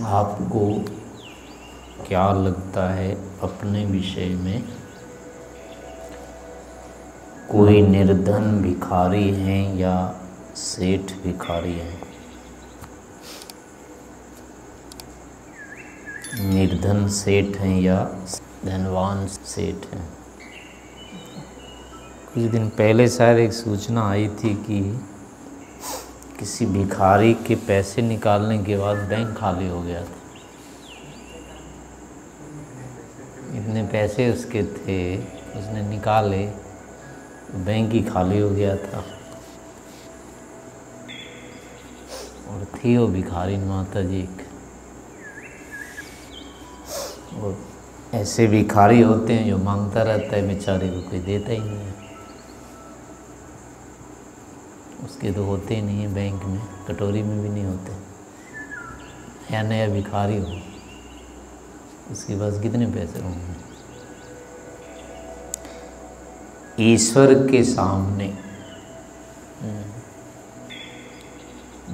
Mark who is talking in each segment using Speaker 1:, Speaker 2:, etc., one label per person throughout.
Speaker 1: आपको क्या लगता है अपने विषय में? कोई निर्धन भिखारी हैं या सेठ भिखारी हैं? निर्धन सेठ हैं या धनवान सेठ हैं? कुछ दिन पहले शायद एक सूचना आई थी कि किसी भिखारी के पैसे निकालने के बाद बैंक खाली हो गया था। इतने पैसे उसके थे, उसने निकाले, बैंक ही खाली हो गया था। और थी वो भिखारी माता जी। और ऐसे भिखारी होते हैं जो मांगता रहता है, बेचारे को कोई देता ही नहीं है। उसके तो होते ही नहीं है, बैंक में कटोरी में भी नहीं होते। नया नया भिखारी हो, उसके पास कितने पैसे होंगे? ईश्वर के सामने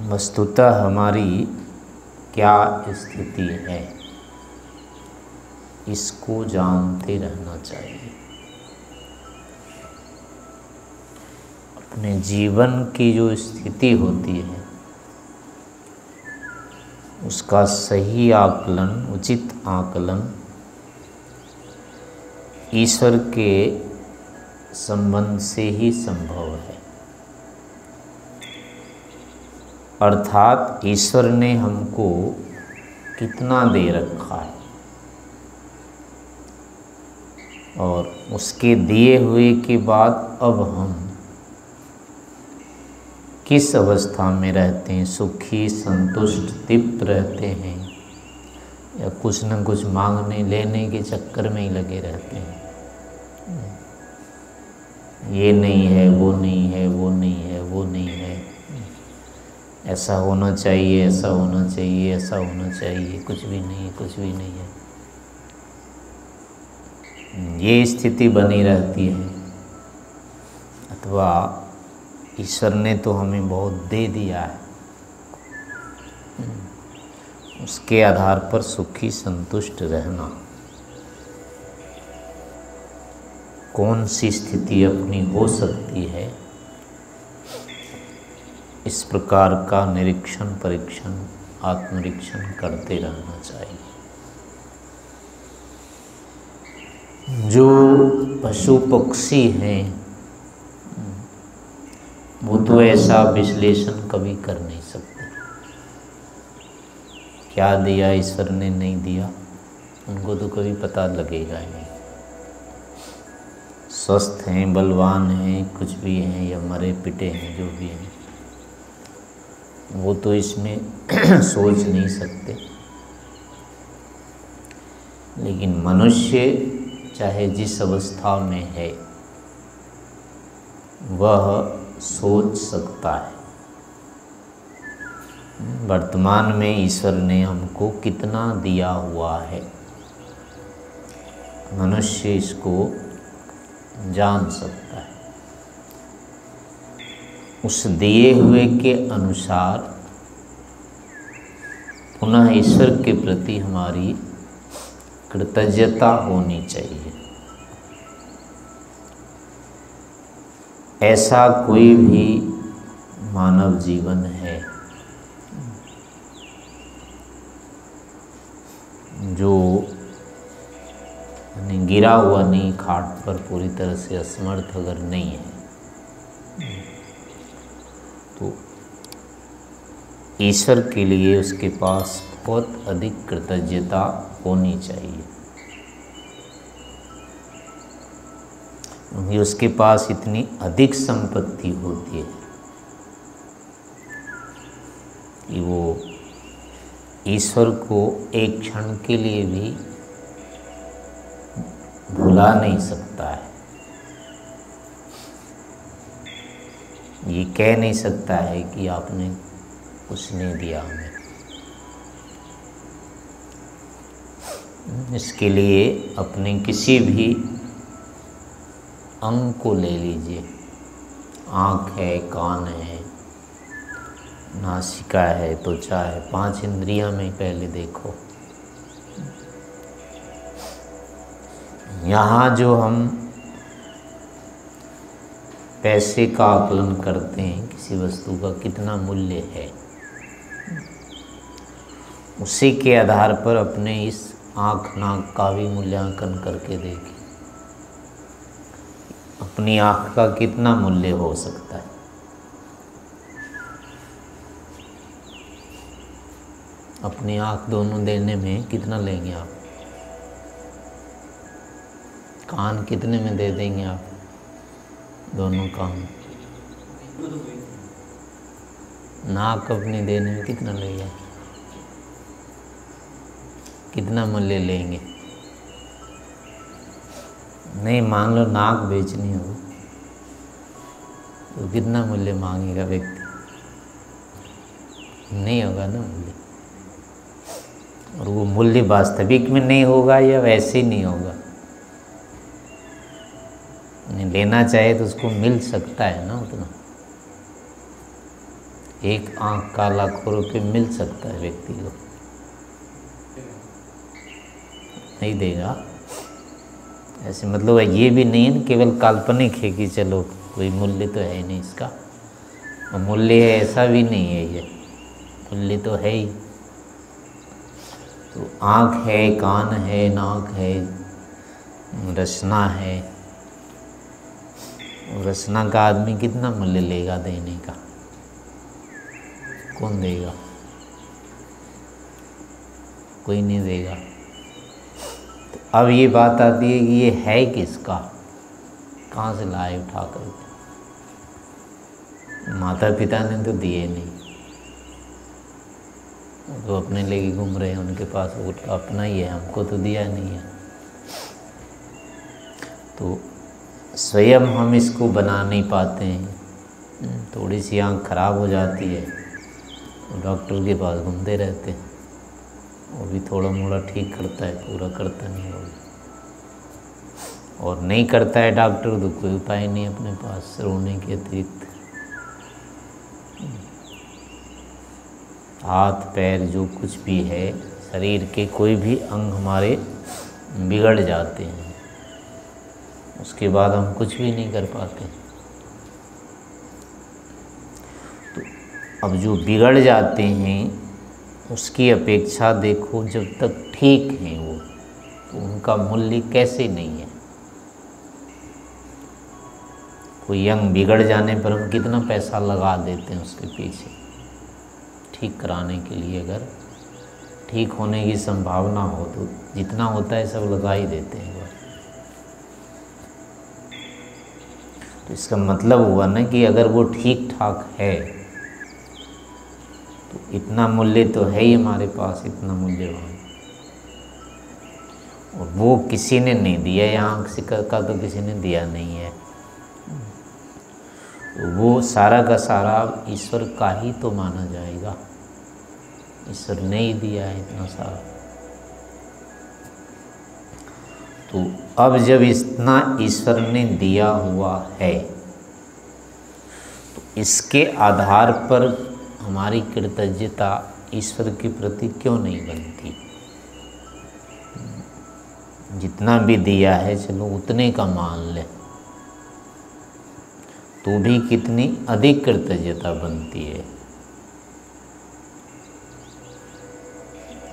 Speaker 1: वस्तुतः हमारी क्या स्थिति है, इसको जानते रहना चाहिए। अपने जीवन की जो स्थिति होती है उसका सही आकलन, उचित आकलन ईश्वर के संबंध से ही संभव है। अर्थात ईश्वर ने हमको कितना दे रखा है और उसके दिए हुए के बाद अब हम किस अवस्था में रहते हैं, सुखी, संतुष्ट, तृप्त रहते हैं या कुछ न कुछ मांगने लेने के चक्कर में ही लगे रहते हैं। ये नहीं है, वो नहीं है, वो नहीं है, वो नहीं है, ऐसा होना चाहिए, ऐसा होना चाहिए, ऐसा होना चाहिए, कुछ भी नहीं, कुछ भी नहीं है। ये स्थिति बनी रहती है। अथवा ईश्वर ने तो हमें बहुत दे दिया है, उसके आधार पर सुखी संतुष्ट रहना। कौन सी स्थिति अपनी हो सकती है, इस प्रकार का निरीक्षण, परीक्षण, आत्मनिरीक्षण करते रहना चाहिए। जो पशु पक्षी हैं वो तो ऐसा विश्लेषण कभी कर नहीं सकते। क्या दिया ईश्वर ने, नहीं दिया, उनको तो कभी पता लगेगा ही नहीं। स्वस्थ हैं, बलवान हैं, कुछ भी हैं या मरे पिटे हैं, जो भी हैं, वो तो इसमें सोच नहीं सकते। लेकिन मनुष्य चाहे जिस अवस्था में है वह सोच सकता है वर्तमान में ईश्वर ने हमको कितना दिया हुआ है। मनुष्य इसको जान सकता है। उस दिए हुए के अनुसार पुनः ईश्वर के प्रति हमारी कृतज्ञता होनी चाहिए। ऐसा कोई भी मानव जीवन है जो गिरा हुआ नहीं, खाट पर पूरी तरह से असमर्थ अगर नहीं है, तो ईश्वर के लिए उसके पास बहुत अधिक कृतज्ञता होनी चाहिए। क्योंकि उसके पास इतनी अधिक संपत्ति होती है कि वो ईश्वर को एक क्षण के लिए भी भुला नहीं सकता है। ये कह नहीं सकता है कि आपने कुछ नहीं दिया हमें। इसके लिए अपने किसी भी अंग को ले लीजिए, आँख है, कान है, नासिका है, त्वचा है, 5 इंद्रियां में पहले देखो। यहाँ जो हम पैसे का आकलन करते हैं, किसी वस्तु का कितना मूल्य है, उसी के आधार पर अपने इस आँख नाक का भी मूल्यांकन करके देखें, अपनी आँख का कितना मूल्य हो सकता है। अपनी आँख दोनों देने में कितना लेंगे आप? कान कितने में दे देंगे आप? दोनों कान। नाक अपनी देने में कितना लेंगे? कितना मूल्य लेंगे? नहीं, मान लो नाक बेचनी हो तो कितना मूल्य मांगेगा व्यक्ति? नहीं होगा ना मूल्य। और वो मूल्य वास्तविक में नहीं होगा या वैसे ही नहीं होगा। नहीं, लेना चाहे तो उसको मिल सकता है ना उतना। एक आँख का लाखों रुपये मिल सकता है व्यक्ति को, नहीं देगा। ऐसे मतलब ये भी नहीं है केवल काल्पनिक है कि चलो कोई मूल्य तो है नहीं इसका, और मूल्य है ऐसा भी नहीं है, ये मूल्य तो है ही। तो आँख है, कान है, नाक है, रचना है। रचना का आदमी कितना मूल्य लेगा देने का? कौन देगा? कोई नहीं देगा। तो अब ये बात आती है कि ये है किसका? कहाँ से लाए उठा कर? माता पिता ने तो दिए नहीं, वो अपने लेके घूम रहे हैं, उनके पास वो अपना ही है, हमको तो दिया नहीं है। तो स्वयं हम इसको बना नहीं पाते हैं। थोड़ी सी आँख खराब हो जाती है तो डॉक्टर के पास घूमते रहते हैं, वो भी थोड़ा मोड़ा ठीक करता है, पूरा करता नहीं होगा। और नहीं करता है डॉक्टर तो कोई उपाय नहीं अपने पास रोने के अतिरिक्त। हाथ पैर जो कुछ भी है, शरीर के कोई भी अंग हमारे बिगड़ जाते हैं, उसके बाद हम कुछ भी नहीं कर पाते। तो अब जो बिगड़ जाते हैं उसकी अपेक्षा देखो जब तक ठीक हैं वो, तो उनका मूल्य कैसे नहीं है। कोई अंग बिगड़ जाने पर हम कितना पैसा लगा देते हैं उसके पीछे ठीक कराने के लिए। अगर ठीक होने की संभावना हो तो जितना होता है सब लगा ही देते हैं। तो इसका मतलब हुआ ना कि अगर वो ठीक ठाक है तो इतना मूल्य तो है ही हमारे पास, इतना मूल्यवान, और वो किसी ने नहीं दिया। यहाँ किसी का तो किसी ने दिया नहीं है। वो सारा का सारा ईश्वर का ही तो माना जाएगा। ईश्वर ने ही दिया है इतना सारा। तो अब जब इतना ईश्वर ने दिया हुआ है तो इसके आधार पर हमारी कृतज्ञता ईश्वर के प्रति क्यों नहीं बनती? जितना भी दिया है चलो उतने का मान ले तो भी कितनी अधिक कृतज्ञता बनती है।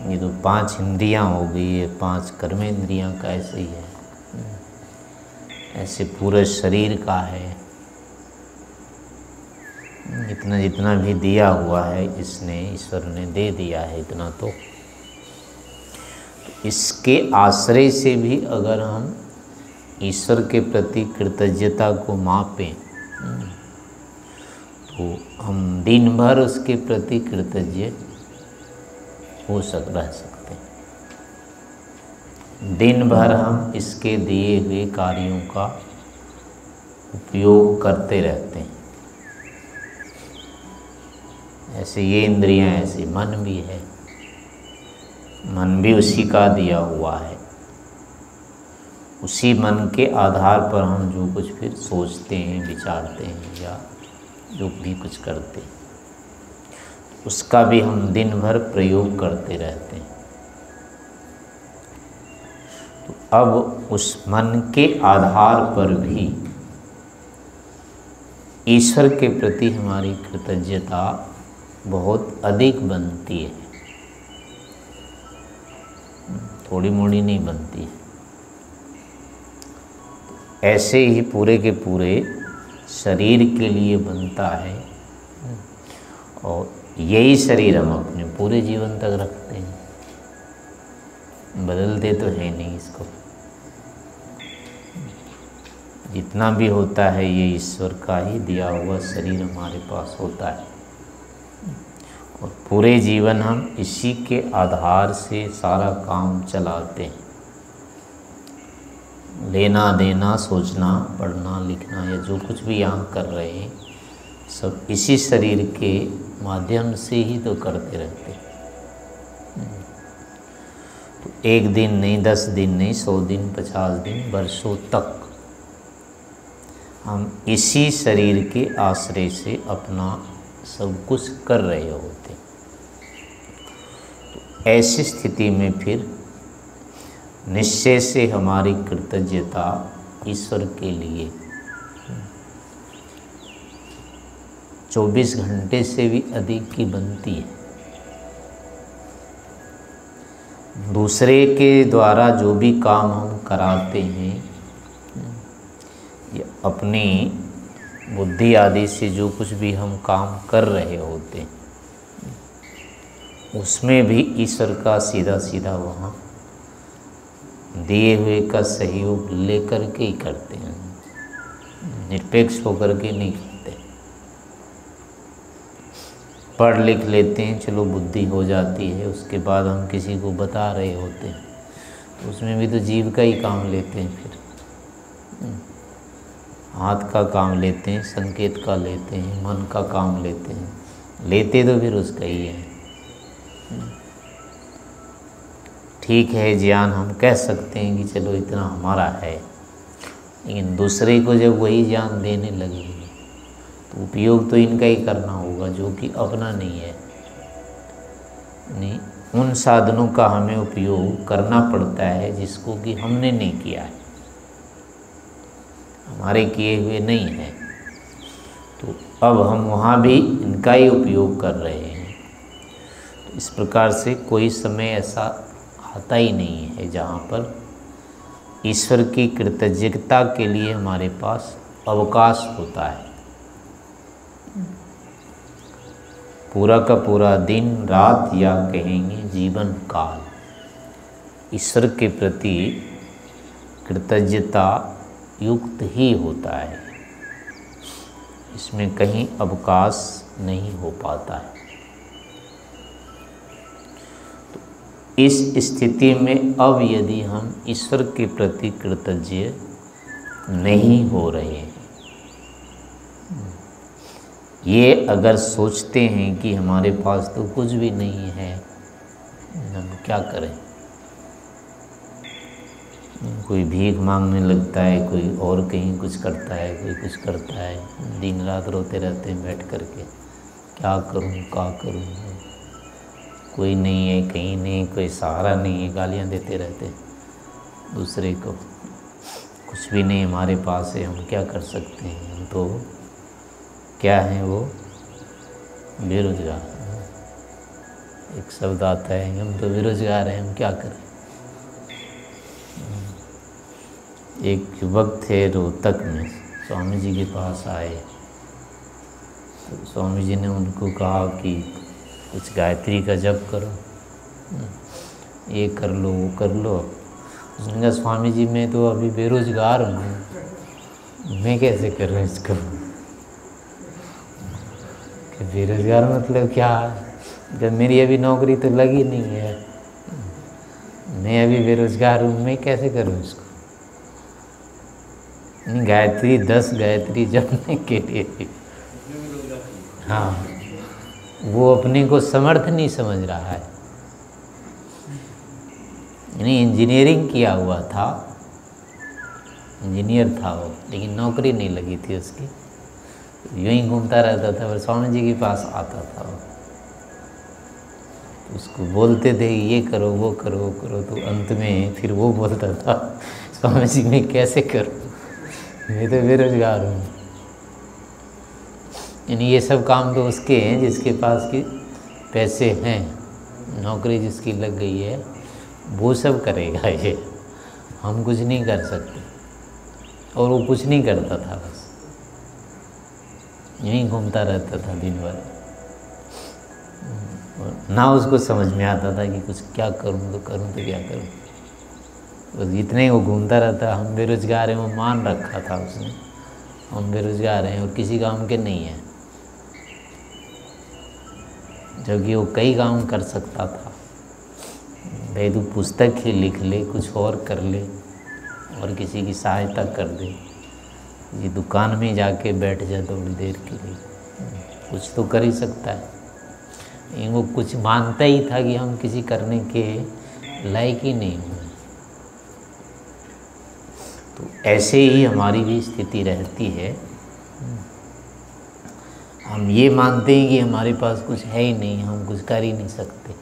Speaker 1: ये तो 5 इंद्रियां हो गई है, 5 कर्मेंद्रियां का ऐसे ही है, ऐसे पूरे शरीर का है। इतना जितना भी दिया हुआ है इसने, ईश्वर ने दे दिया है इतना, तो इसके आश्रय से भी अगर हम ईश्वर के प्रति कृतज्ञता को मापें तो हम दिन भर उसके प्रति कृतज्ञ रह सकते हैं। दिन भर हम इसके दिए हुए कार्यों का उपयोग करते रहते हैं। ऐसे ये इंद्रियां, ऐसे मन भी है, मन भी उसी का दिया हुआ है। उसी मन के आधार पर हम जो कुछ फिर सोचते हैं, विचारते हैं या जो भी कुछ करते हैं। उसका भी हम दिन भर प्रयोग करते रहते हैं। तो अब उस मन के आधार पर भी ईश्वर के प्रति हमारी कृतज्ञता बहुत अधिक बनती है, थोड़ी मोड़ी नहीं बनती है। ऐसे ही पूरे के पूरे शरीर के लिए बनता है, और यही शरीर हम अपने पूरे जीवन तक रखते हैं, बदलते तो है नहीं इसको। जितना भी होता है ये ईश्वर का ही दिया हुआ शरीर हमारे पास होता है, और पूरे जीवन हम इसी के आधार से सारा काम चलाते हैं। लेना देना, सोचना, पढ़ना, लिखना या जो कुछ भी यहाँ कर रहे हैं सब इसी शरीर के माध्यम से ही तो करते रहते हैं। तो एक दिन नहीं, 10 दिन नहीं, 100 दिन, 50 दिन, वर्षों तक हम इसी शरीर के आश्रय से अपना सब कुछ कर रहे होते। तो ऐसी स्थिति में फिर निश्चय से हमारी कृतज्ञता ईश्वर के लिए 24 घंटे से भी अधिक की बनती है। दूसरे के द्वारा जो भी काम हम कराते हैं या अपनी बुद्धि आदि से जो कुछ भी हम काम कर रहे होते हैं उसमें भी ईश्वर का सीधा सीधा वहाँ दिए हुए का सहयोग लेकर के ही करते हैं, निरपेक्ष होकर के नहीं करते। पढ़ लिख लेते हैं, चलो बुद्धि हो जाती है, उसके बाद हम किसी को बता रहे होते हैं, तो उसमें भी तो जीव का ही काम लेते हैं। फिर हाथ का काम लेते हैं, संकेत का लेते हैं, मन का काम लेते हैं, लेते तो फिर उसका ही है। ठीक है, ज्ञान हम कह सकते हैं कि चलो इतना हमारा है, लेकिन दूसरे को जब वही ज्ञान देने लगेंगे तो उपयोग तो इनका ही करना होगा जो कि अपना नहीं है। नहीं, उन साधनों का हमें उपयोग करना पड़ता है जिसको कि हमने नहीं किया है, हमारे किए हुए नहीं है। तो अब हम वहाँ भी इनका ही उपयोग कर रहे हैं। तो इस प्रकार से कोई समय ऐसा आता ही नहीं है जहाँ पर ईश्वर की कृतज्ञता के लिए हमारे पास अवकाश होता है। पूरा का पूरा दिन रात या कहेंगे जीवन काल ईश्वर के प्रति कृतज्ञता युक्त ही होता है, इसमें कहीं अवकाश नहीं हो पाता है। इस स्थिति में अब यदि हम ईश्वर के प्रति कृतज्ञ नहीं हो रहे हैं, ये अगर सोचते हैं कि हमारे पास तो कुछ भी नहीं है, हम क्या करें। कोई भीख मांगने लगता है, कोई और कहीं कुछ करता है, कोई कुछ करता है, दिन रात रोते रहते हैं बैठ करके, क्या करूं क्या करूं, कोई नहीं है, कहीं नहीं, कोई सहारा नहीं है, गालियां देते रहते हैं दूसरे को, कुछ भी नहीं हमारे पास है, हम क्या कर सकते हैं। हम तो क्या हैं, वो बेरोजगार। एक शब्द आता है, हम तो बेरोजगार हैं, हम क्या करें। एक युवक थे रोहतक में, स्वामी जी के पास आए, तो स्वामी जी ने उनको कहा कि कुछ गायत्री का जप करो, ये कर लो वो कर लो। उसने कहा स्वामी जी मैं तो अभी बेरोजगार हूँ, मैं कैसे करूँ इसको। कि बेरोजगार मतलब क्या, जब मेरी अभी नौकरी तो लगी नहीं है, मैं अभी बेरोजगार हूँ, मैं कैसे करूँ इसको। गायत्री 10 गायत्री जपने के लिए, हाँ, वो अपने को समर्थ नहीं समझ रहा है। यानी इंजीनियरिंग किया हुआ था, इंजीनियर था वो, लेकिन नौकरी नहीं लगी थी उसकी, यूँ ही घूमता रहता था और स्वामी जी के पास आता था वो। उसको बोलते थे ये करो वो करो वो करो, तो अंत में फिर वो बोलता था स्वामी जी मैं कैसे करूँ, मैं तो बेरोजगार हूँ। यानी ये सब काम तो उसके हैं जिसके पास की पैसे हैं, नौकरी जिसकी लग गई है वो सब करेगा, ये हम कुछ नहीं कर सकते। और वो कुछ नहीं करता था, बस यहीं घूमता रहता था दिन भर। ना उसको समझ में आता था कि कुछ क्या करूँ तो क्या करूँ, बस इतने ही वो घूमता रहता। हम बेरोजगार हैं वो मान रखा था उसने, हम बेरोजगार हैं और किसी काम के नहीं हैं, जबकि वो कई काम कर सकता था। भाई तू पुस्तक ही लिख ले, कुछ और कर ले, और किसी की सहायता कर दे, ये दुकान में जाके बैठ जा थोड़ी देर के लिए, कुछ तो कर ही सकता है। वो कुछ मानता ही था कि हम किसी करने के लायक ही नहीं हुए। तो ऐसे ही हमारी भी स्थिति रहती है, हम ये मानते हैं कि हमारे पास कुछ है ही नहीं, हम कुछ कर ही नहीं सकते,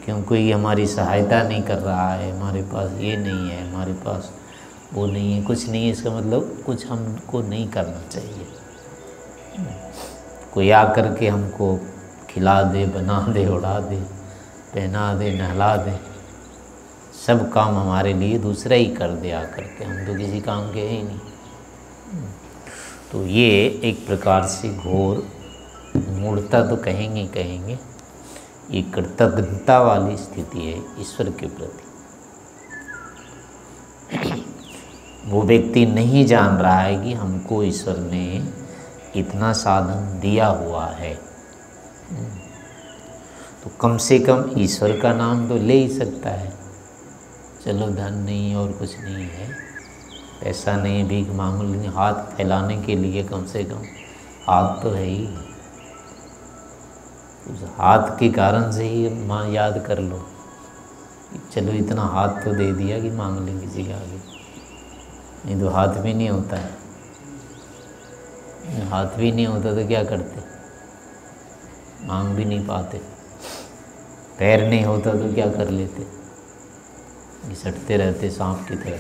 Speaker 1: क्यों कोई हमारी सहायता नहीं कर रहा है, हमारे पास ये नहीं है, हमारे पास वो नहीं है, कुछ नहीं है। इसका मतलब कुछ हमको नहीं करना चाहिए। कोई आकर के हमको खिला दे, बना दे, उड़ा दे, पहना दे, नहला दे, सब काम हमारे लिए दूसरा ही कर दे आकर के, हम तो किसी काम के ही नहीं। तो ये एक प्रकार से घोर मूढ़ता तो कहेंगे, ये कृतज्ञता वाली स्थिति है ईश्वर के प्रति। वो व्यक्ति नहीं जान रहा है कि हमको ईश्वर ने इतना साधन दिया हुआ है, तो कम से कम ईश्वर का नाम तो ले ही सकता है। चलो धन नहीं और कुछ नहीं है, पैसा नहीं, भीख मांगने हाथ फैलाने के लिए कम से कम हाथ तो है ही, उस हाथ के कारण से ही माँ याद कर लो, चलो इतना हाथ तो दे दिया कि मांग लें किसी के आगे। नहीं तो हाथ भी नहीं होता है, हाथ भी नहीं होता तो क्या करते, मांग भी नहीं पाते। पैर नहीं होता तो क्या कर लेते, घिसटते रहते सांप की तरह।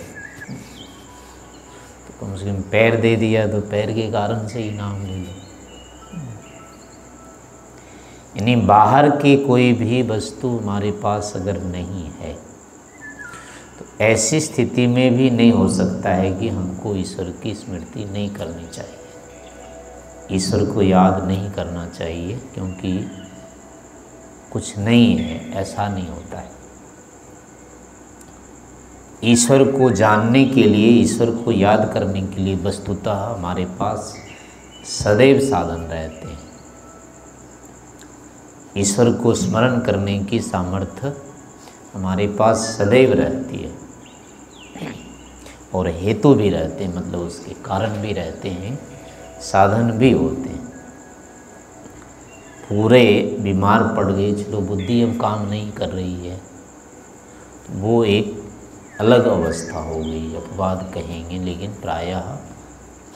Speaker 1: तो कम से कम पैर दे दिया तो पैर के कारण से ही नाम ले लो। यानी बाहर की कोई भी वस्तु हमारे पास अगर नहीं है तो ऐसी स्थिति में भी नहीं हो सकता है कि हमको ईश्वर की स्मृति नहीं करनी चाहिए, ईश्वर को याद नहीं करना चाहिए, क्योंकि कुछ नहीं है, ऐसा नहीं होता है। ईश्वर को जानने के लिए, ईश्वर को याद करने के लिए वस्तुतः हमारे पास सदैव साधन रहते हैं। ईश्वर को स्मरण करने की सामर्थ्य हमारे पास सदैव रहती है, और हेतु भी रहते हैं, मतलब उसके कारण भी रहते हैं, साधन भी होते हैं। पूरे बीमार पड़ गए, चलो बुद्धि अब काम नहीं कर रही है, वो एक अलग अवस्था हो गई, अपवाद कहेंगे, लेकिन प्रायः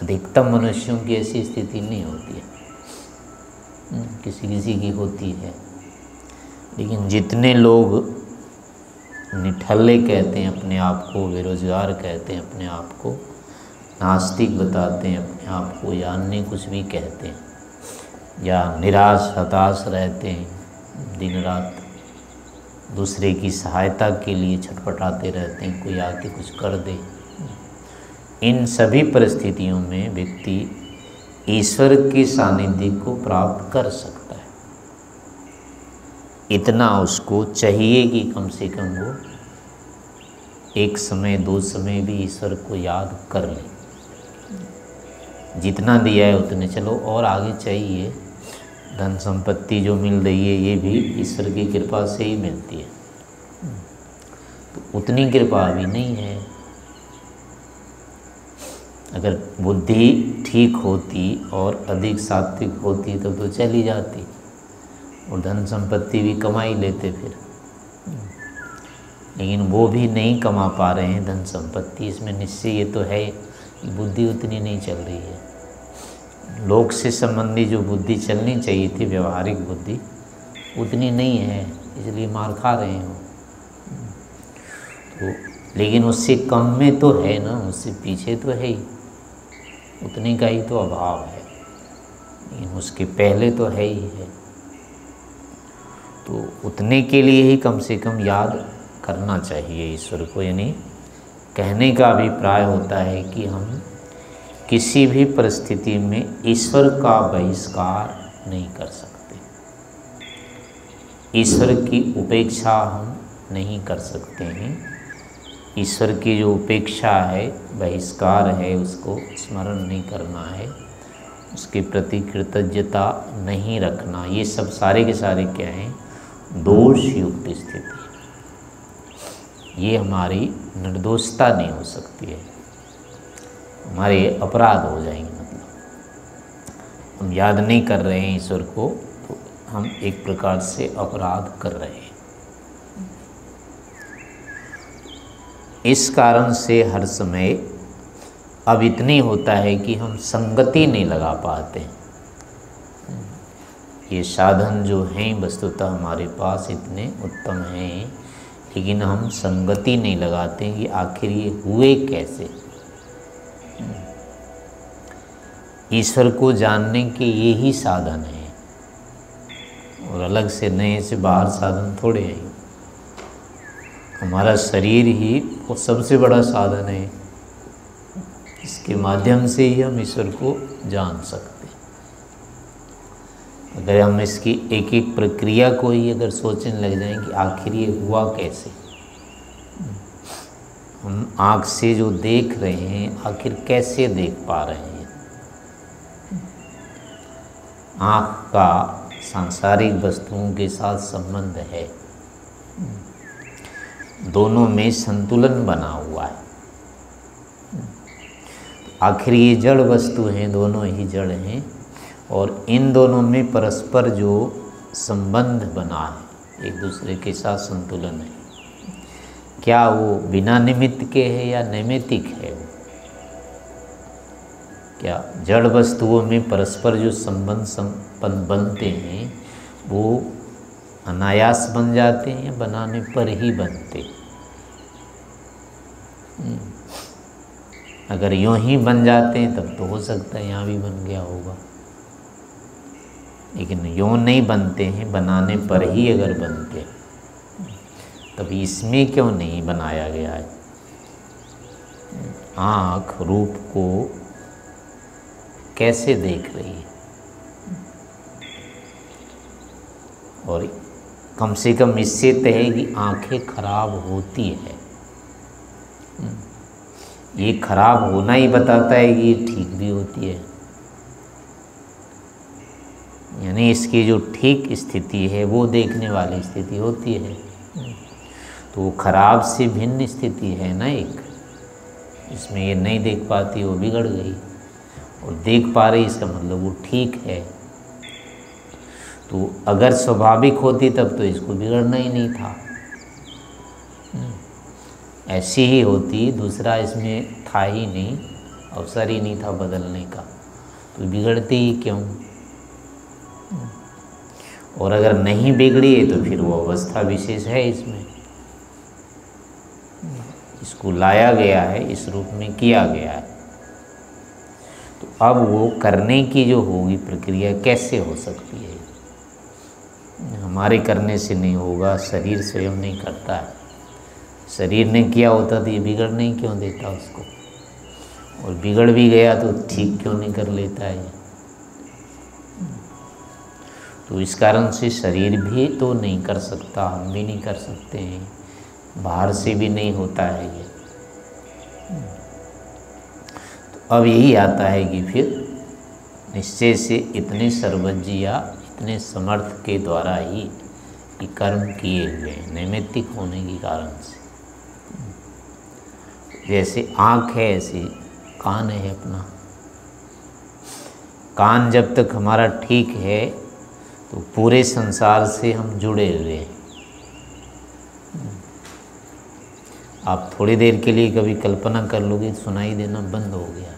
Speaker 1: अधिकतम मनुष्यों की ऐसी स्थिति नहीं होती है, किसी किसी की होती है। लेकिन जितने लोग निठल्ले कहते हैं अपने आप को, बेरोजगार कहते हैं अपने आप को, नास्तिक बताते हैं अपने आप को, या अन्य कुछ भी कहते हैं, या निराश हताश रहते हैं, दिन रात दूसरे की सहायता के लिए छटपटाते रहते हैं, कोई आके कुछ कर दे, इन सभी परिस्थितियों में व्यक्ति ईश्वर के सानिध्य को प्राप्त कर सकता है। इतना उसको चाहिए कि कम से कम वो एक समय दो समय भी ईश्वर को याद कर ले। जितना दिया है उतने, चलो और आगे चाहिए, धन संपत्ति जो मिल रही है ये भी ईश्वर की कृपा से ही मिलती है, तो उतनी कृपा भी नहीं है। अगर बुद्धि ठीक होती और अधिक सात्विक होती तो चली जाती, और धन संपत्ति भी कमा ही लेते फिर। लेकिन वो भी नहीं कमा पा रहे हैं धन संपत्ति, इसमें निश्चय ये तो है कि बुद्धि उतनी नहीं चल रही है। लोक से संबंधी जो बुद्धि चलनी चाहिए थी, व्यवहारिक बुद्धि, उतनी नहीं है इसलिए मार खा रहे हो। तो लेकिन उससे कम में तो है ना, उससे पीछे तो है ही, उतने का ही तो अभाव है, लेकिन उसके पहले तो है ही है। तो उतने के लिए ही कम से कम याद करना चाहिए ईश्वर को। यानी कहने का अभिप्राय होता है कि हम किसी भी परिस्थिति में ईश्वर का बहिष्कार नहीं कर सकते, ईश्वर की उपेक्षा हम नहीं कर सकते हैं। ईश्वर की जो उपेक्षा है, बहिष्कार है, उसको स्मरण नहीं करना है, उसके प्रति कृतज्ञता नहीं रखना, ये सब सारे के सारे क्या हैं, दोष युक्त स्थिति। ये हमारी निर्दोषता नहीं हो सकती है, हमारे अपराध हो जाएंगे। मतलब हम याद नहीं कर रहे हैं ईश्वर को, तो हम एक प्रकार से अपराध कर रहे हैं। इस कारण से हर समय अब इतनी होता है कि हम संगति नहीं लगा पाते। ये साधन जो हैं वस्तुतः हमारे पास इतने उत्तम हैं, लेकिन हम संगति नहीं लगाते कि आखिर ये हुए कैसे। ईश्वर को जानने के ये ही साधन हैं, और अलग से नए से बाहर साधन थोड़े हैं। हमारा शरीर ही वो सबसे बड़ा साधन है, इसके माध्यम से ही हम ईश्वर को जान सकते हैं। अगर हम इसकी एक एक प्रक्रिया को ही अगर सोचने लग जाएं कि आखिर ये हुआ कैसे, हम आँख से जो देख रहे हैं आखिर कैसे देख पा रहे हैं। आँख का सांसारिक वस्तुओं के साथ संबंध है, दोनों में संतुलन बना हुआ है। आखिर ये जड़ वस्तु हैं, दोनों ही जड़ हैं, और इन दोनों में परस्पर जो संबंध बना है, एक दूसरे के साथ संतुलन है। क्या वो बिना निमित्त के है या नैमित्तिक है? वो क्या जड़ वस्तुओं में परस्पर जो संबंध बनते हैं वो अनायास बन जाते हैं या बनाने पर ही बनते? अगर यूँ ही बन जाते हैं तब तो हो सकता है यहाँ भी बन गया होगा, लेकिन यूँ नहीं बनते हैं, बनाने पर ही अगर बनते तब इसमें क्यों नहीं बनाया गया है? आँख रूप को कैसे देख रही है, और कम से कम इससे तय है कि आँखें खराब होती है। ये खराब होना ही बताता है कि ये ठीक भी होती है। यानी इसकी जो ठीक स्थिति है वो देखने वाली स्थिति होती है, तो वो खराब से भिन्न स्थिति है ना एक, इसमें ये नहीं देख पाती, वो बिगड़ गई, और देख पा रही इसका मतलब वो ठीक है। तो अगर स्वाभाविक होती तब तो इसको बिगड़ना ही नहीं था, ऐसी ही होती, दूसरा इसमें था ही नहीं, अवसर ही नहीं था बदलने का, तो बिगड़ती ही क्यों? और अगर नहीं बिगड़ी है तो फिर वो अवस्था विशेष है इसमें, इसको लाया गया है, इस रूप में किया गया है। तो अब वो करने की जो होगी प्रक्रिया कैसे हो सकती है? हमारे करने से नहीं होगा, शरीर स्वयं नहीं करता है। शरीर ने किया होता तो ये बिगड़ने ही क्यों देता उसको, और बिगड़ भी गया तो ठीक क्यों नहीं कर लेता है? तो इस कारण से शरीर भी तो नहीं कर सकता, हम भी नहीं कर सकते हैं, बाहर से भी नहीं होता है ये। तो अब यही आता है कि फिर निश्चय से इतने सर्वज्ञ या इतने समर्थ के द्वारा ही ये कर्म किए हुए हैं, नैमित्तिक होने के कारण से। जैसे आँख है ऐसे कान है अपना, कान जब तक हमारा ठीक है तो पूरे संसार से हम जुड़े हुए हैं। आप थोड़ी देर के लिए कभी कल्पना कर लोगे, सुनाई देना बंद हो गया,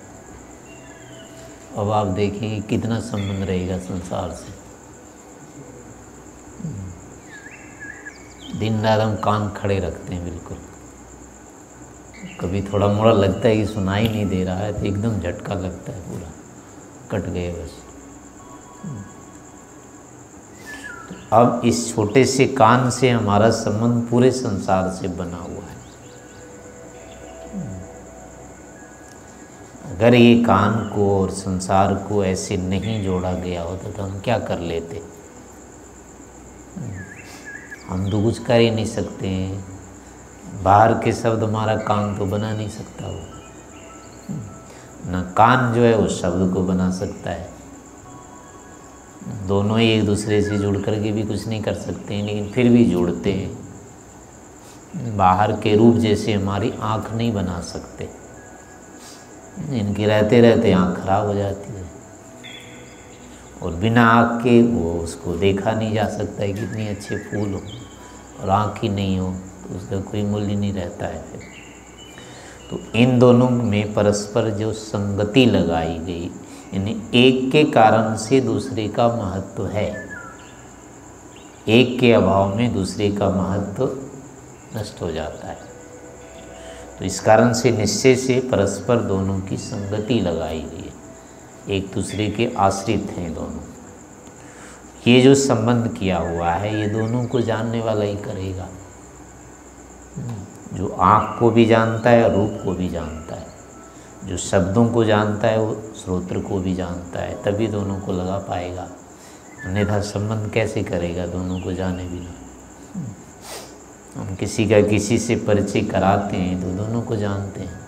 Speaker 1: अब आप देखेंगे कितना संबंध रहेगा संसार से। दिन रात हम कान खड़े रखते हैं बिल्कुल। कभी थोड़ा मोड़ा लगता है कि सुनाई नहीं दे रहा है तो एकदम झटका लगता है, पूरा कट गए बस। तो अब इस छोटे से कान से हमारा संबंध पूरे संसार से बना हुआ है। अगर ये कान को और संसार को ऐसे नहीं जोड़ा गया होता तो हम क्या कर लेते। हम तो कुछ कर ही नहीं सकते हैं। बाहर के शब्द हमारा कान तो बना नहीं सकता, वो ना कान जो है उस शब्द को बना सकता है। दोनों ही एक दूसरे से जुड़ कर के भी कुछ नहीं कर सकते हैं, लेकिन फिर भी जुड़ते हैं। बाहर के रूप जैसे हमारी आँख नहीं बना सकते, इनके रहते रहते आँख खराब हो जाती है। और बिना आँख के वो उसको देखा नहीं जा सकता है, कितने अच्छे फूल हो और आँख ही नहीं हो तो उसका कोई मूल्य नहीं रहता है फिर। तो इन दोनों में परस्पर जो संगति लगाई गई, यानी एक के कारण से दूसरे का महत्व है, एक के अभाव में दूसरे का महत्व नष्ट हो जाता है। तो इस कारण से निश्चय से परस्पर दोनों की संगति लगाई गई है, एक दूसरे के आश्रित हैं दोनों। ये जो संबंध किया हुआ है ये दोनों को जानने वाला ही करेगा, जो आँख को भी जानता है और रूप को भी जानता है, जो शब्दों को जानता है वो श्रोत्र को भी जानता है, तभी दोनों को लगा पाएगा। अन्यथा संबंध कैसे करेगा दोनों को जाने बिना। हम किसी का किसी से परिचय कराते हैं तो दोनों को जानते हैं,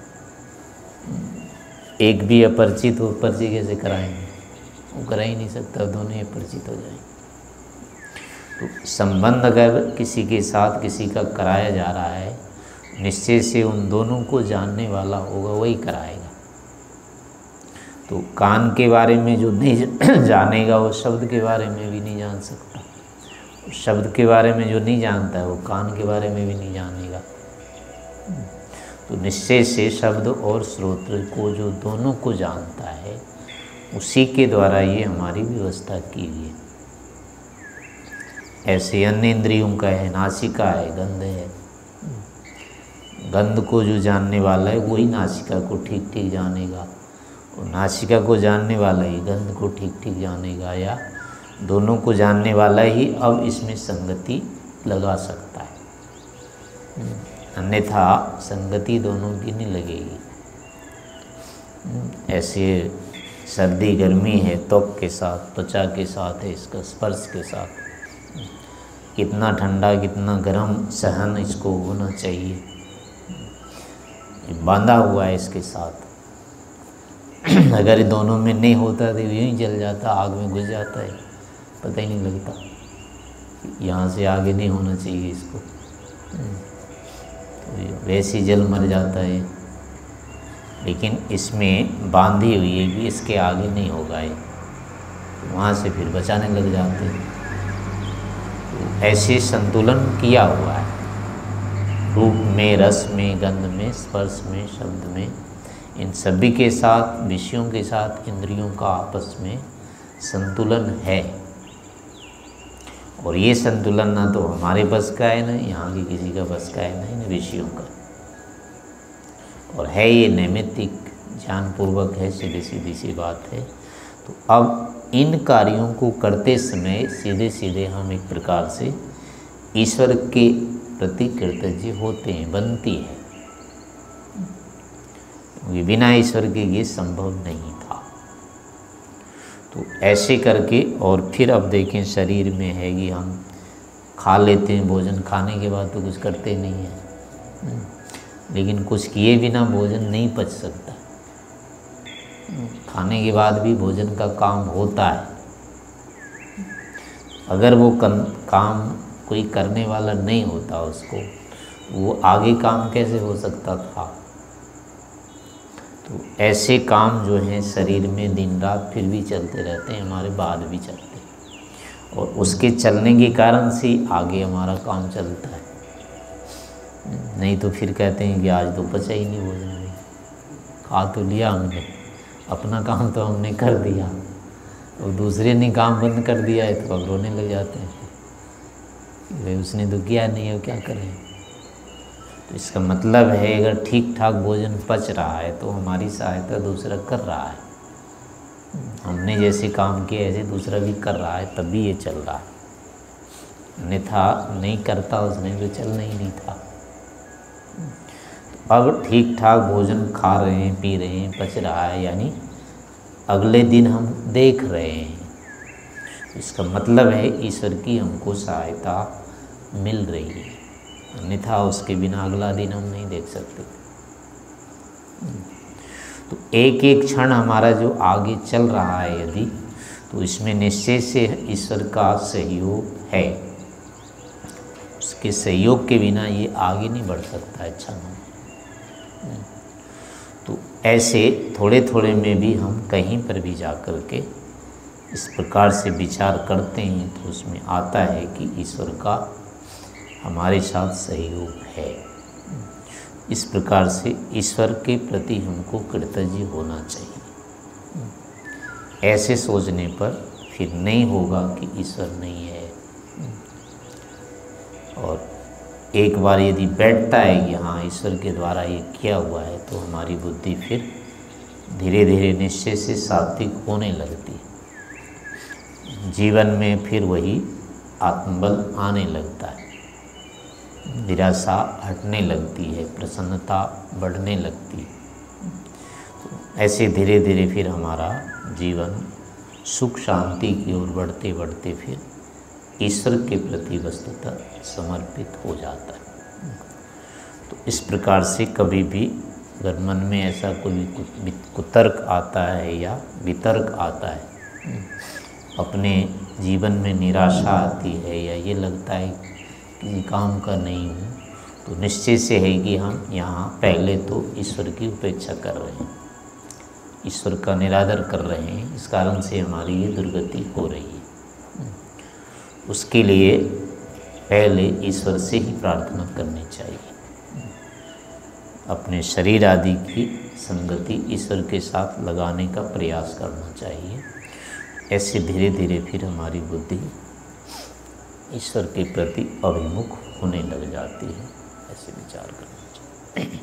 Speaker 1: एक भी अपरिचित हो परिचय कैसे कराएंगे, वो करा ही नहीं सकता, दोनों ही अपरिचित हो जाएंगे। तो संबंध अगर किसी के साथ किसी का कराया जा रहा है, निश्चय से उन दोनों को जानने वाला होगा वही कराएगा। तो कान के बारे में जो नहीं जानेगा वो शब्द के बारे में भी नहीं जान सकता, शब्द के बारे में जो नहीं जानता है वो कान के बारे में भी नहीं जानेगा। तो निश्चय से शब्द और श्रोत्र को जो दोनों को जानता है उसी के द्वारा ये हमारी व्यवस्था की गई है। ऐसे अन्य इंद्रियों का है, नासिका है, गंध है। गंध को जो जानने वाला है वही नासिका को ठीक ठीक जानेगा, और नासिका को जानने वाला ही गंध को ठीक ठीक जानेगा, या दोनों को जानने वाला ही अब इसमें संगति लगा सकता है, अन्यथा संगति दोनों की नहीं लगेगी। ऐसे सर्दी गर्मी है त्वक के साथ, त्वचा के साथ है, इसका स्पर्श के साथ, कितना ठंडा कितना गर्म सहन इसको होना चाहिए, बांधा हुआ है इसके साथ। अगर दोनों में नहीं होता तो यूँ ही जल जाता, आग में घुस जाता है, पता ही नहीं लगता। यहाँ से आगे नहीं होना चाहिए इसको, तो वैसे जल मर जाता है। लेकिन इसमें बांधी हुई है कि इसके आगे नहीं होगा ये, तो वहाँ से फिर बचाने लग जाते हैं। तो ऐसे संतुलन किया हुआ है, रूप में, रस में, गंध में, स्पर्श में, शब्द में, इन सभी के साथ, विषयों के साथ इंद्रियों का आपस में संतुलन है। और ये संतुलन ना तो हमारे बस का है, ना यहाँ की किसी का बस का है, ना इन विषयों का, और है ये नैमित्तिक ज्ञानपूर्वक है, सीधी सीधी सी बात है। तो अब इन कार्यों को करते समय सीधे सीधे हम एक प्रकार से ईश्वर के प्रति कृतज्ञ होते हैं, बनती है, क्योंकि बिना ईश्वर के ये संभव नहीं था। तो ऐसे करके, और फिर अब देखें शरीर में है कि हम खा लेते हैं, भोजन खाने के बाद तो कुछ करते नहीं हैं, लेकिन कुछ किए बिना भोजन नहीं पच सकता। खाने के बाद भी भोजन का काम होता है। अगर वो काम कोई करने वाला नहीं होता उसको, वो आगे काम कैसे हो सकता था। तो ऐसे काम जो हैं शरीर में दिन रात फिर भी चलते रहते हैं, हमारे बाद भी चलते हैं, और उसके चलने के कारण से आगे हमारा काम चलता है। नहीं तो फिर कहते हैं कि आज तो बचा ही नहीं भोजन, में खा तो लिया हमने, अपना काम तो हमने कर दिया, और दूसरे ने काम बंद कर दिया है तो अब रोने लग जाते हैं। वे उसने तो किया नहीं है, क्या करें। तो इसका मतलब है अगर ठीक ठाक भोजन पच रहा है तो हमारी सहायता दूसरा कर रहा है। हमने जैसे काम किए ऐसे दूसरा भी कर रहा है, तभी ये चल रहा है। अन्यथा नहीं करता उसने तो चलना ही नहीं था। तो अब ठीक ठाक भोजन खा रहे हैं, पी रहे हैं, पच रहा है, यानी अगले दिन हम देख रहे हैं। इसका मतलब है ईश्वर की हमको सहायता मिल रही है, अन्यथा उसके बिना अगला दिन हम नहीं देख सकते। तो एक एक क्षण हमारा जो आगे चल रहा है यदि, तो इसमें निश्चय से ईश्वर का सहयोग है। उसके सहयोग के बिना ये आगे नहीं बढ़ सकता है क्षण। तो ऐसे थोड़े थोड़े में भी हम कहीं पर भी जा कर के इस प्रकार से विचार करते हैं तो उसमें आता है कि ईश्वर का हमारे साथ सहयोग है। इस प्रकार से ईश्वर के प्रति हमको कृतज्ञ होना चाहिए। ऐसे सोचने पर फिर नहीं होगा कि ईश्वर नहीं है। और एक बार यदि बैठता है कि हाँ ईश्वर के द्वारा ये किया हुआ है, तो हमारी बुद्धि फिर धीरे धीरे निश्चय से सात्विक होने लगती है। जीवन में फिर वही आत्मबल आने लगता है, निराशा हटने लगती है, प्रसन्नता बढ़ने लगती है। तो ऐसे धीरे धीरे फिर हमारा जीवन सुख शांति की ओर बढ़ते बढ़ते फिर ईश्वर के प्रति वस्तुतः समर्पित हो जाता है। तो इस प्रकार से कभी भी अगर मन में ऐसा कोई कुतर्क आता है या वितर्क आता है, अपने जीवन में निराशा आती है या ये लगता है किसी काम का नहीं हूँ, तो निश्चय से है कि हम यहाँ पहले तो ईश्वर की उपेक्षा कर रहे हैं, ईश्वर का निरादर कर रहे हैं। इस कारण से हमारी ये दुर्गति हो रही है। उसके लिए पहले ईश्वर से ही प्रार्थना करनी चाहिए। अपने शरीर आदि की संगति ईश्वर के साथ लगाने का प्रयास करना चाहिए। ऐसे धीरे धीरे फिर हमारी बुद्धि ईश्वर के प्रति अभिमुख होने लग जाती है। ऐसे विचार करना चाहिए।